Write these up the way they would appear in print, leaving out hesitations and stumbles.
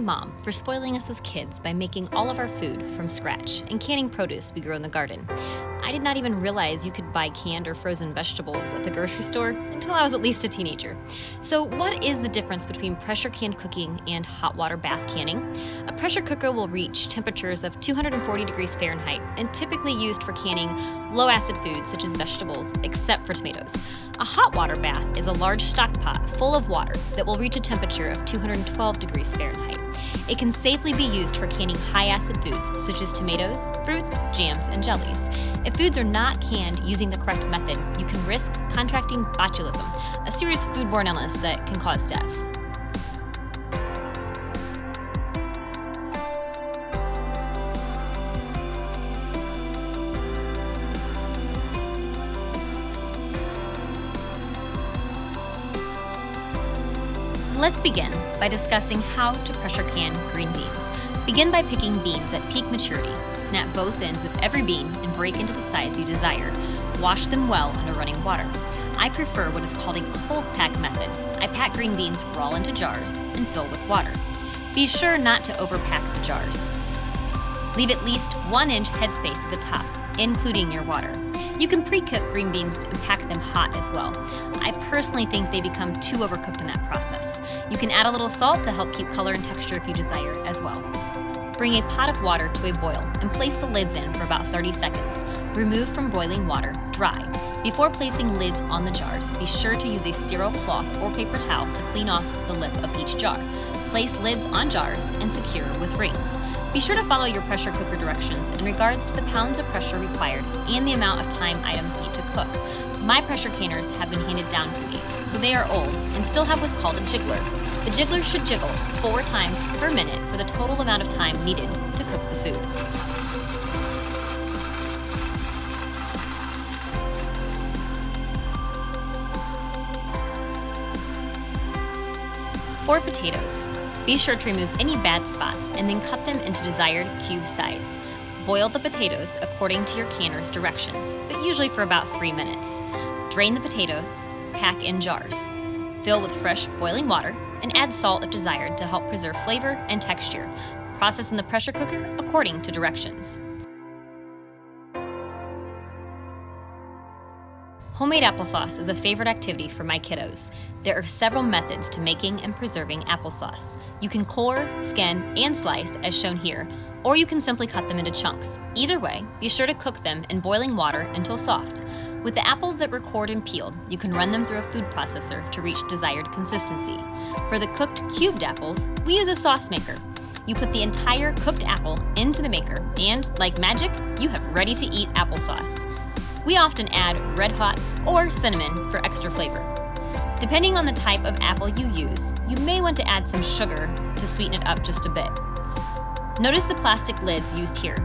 mom for spoiling us as kids by making all of our food from scratch and canning produce we grow in the garden. I did not even realize you could buy canned or frozen vegetables at the grocery store until I was at least a teenager. So what is the difference between pressure canned cooking and hot water bath canning? A pressure cooker will reach temperatures of 240 degrees Fahrenheit and typically used for canning low acid foods such as vegetables, except for tomatoes. A hot water bath is a large stock pot full of water that will reach a temperature of 212 degrees Fahrenheit. It can safely be used for canning high-acid foods such as tomatoes, fruits, jams, and jellies. If foods are not canned using the correct method, you can risk contracting botulism, a serious foodborne illness that can cause death. Let's begin by discussing how to pressure can green beans. Begin by picking beans at peak maturity. Snap both ends of every bean and break into the size you desire. Wash them well under running water. I prefer what is called a cold pack method. I pack green beans raw into jars and fill with water. Be sure not to overpack the jars. Leave at least 1 inch headspace at the top, including your water. You can pre-cook green beans and pack them hot as well. I personally think they become too overcooked in that process. You can add a little salt to help keep color and texture if you desire as well. Bring a pot of water to a boil and place the lids in for about 30 seconds. Remove from boiling water, dry. Before placing lids on the jars, be sure to use a sterile cloth or paper towel to clean off the lip of each jar. Place lids on jars and secure with rings. Be sure to follow your pressure cooker directions in regards to the pounds of pressure required and the amount of time items need to cook. My pressure canners have been handed down to me, so they are old and still have what's called a jiggler. The jiggler should jiggle 4 times per minute for the total amount of time needed to cook the food. For potatoes, be sure to remove any bad spots and then cut them into desired cube size. Boil the potatoes according to your canner's directions, but usually for about 3 minutes. Drain the potatoes, pack in jars. Fill with fresh boiling water and add salt if desired to help preserve flavor and texture. Process in the pressure cooker according to directions. Homemade applesauce is a favorite activity for my kiddos. There are several methods to making and preserving applesauce. You can core, skin, and slice as shown here, or you can simply cut them into chunks. Either way, be sure to cook them in boiling water until soft. With the apples that were cored and peeled, you can run them through a food processor to reach desired consistency. For the cooked cubed apples, we use a sauce maker. You put the entire cooked apple into the maker, and like magic, you have ready-to-eat applesauce. We often add red hots or cinnamon for extra flavor. Depending on the type of apple you use, you may want to add some sugar to sweeten it up just a bit. Notice the plastic lids used here.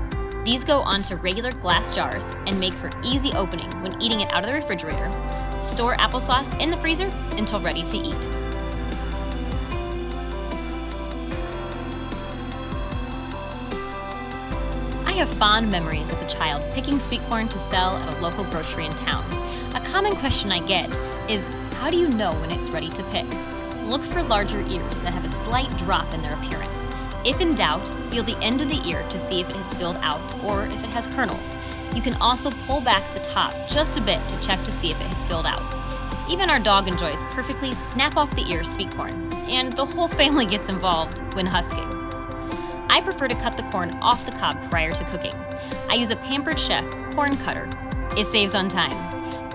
These go onto regular glass jars and make for easy opening when eating it out of the refrigerator. Store applesauce in the freezer until ready to eat. I have fond memories as a child picking sweet corn to sell at a local grocery in town. A common question I get is, how do you know when it's ready to pick? Look for larger ears that have a slight drop in their appearance. If in doubt, feel the end of the ear to see if it has filled out or if it has kernels. You can also pull back the top just a bit to check to see if it has filled out. Even our dog enjoys perfectly snap off the ear sweet corn, and the whole family gets involved when husking. I prefer to cut the corn off the cob prior to cooking. I use a Pampered Chef corn cutter. It saves on time.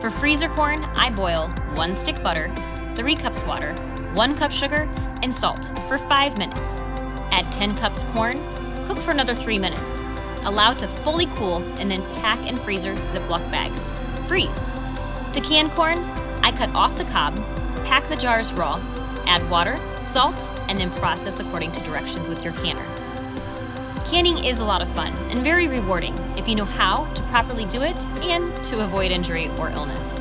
For freezer corn, I boil 1 stick butter, 3 cups water, 1 cup sugar, and salt for 5 minutes. Add 10 cups corn, cook for another 3 minutes. Allow to fully cool and then pack in freezer Ziploc bags. Freeze. To can corn, I cut off the cob, pack the jars raw, add water, salt, and then process according to directions with your canner. Canning is a lot of fun and very rewarding if you know how to properly do it and to avoid injury or illness.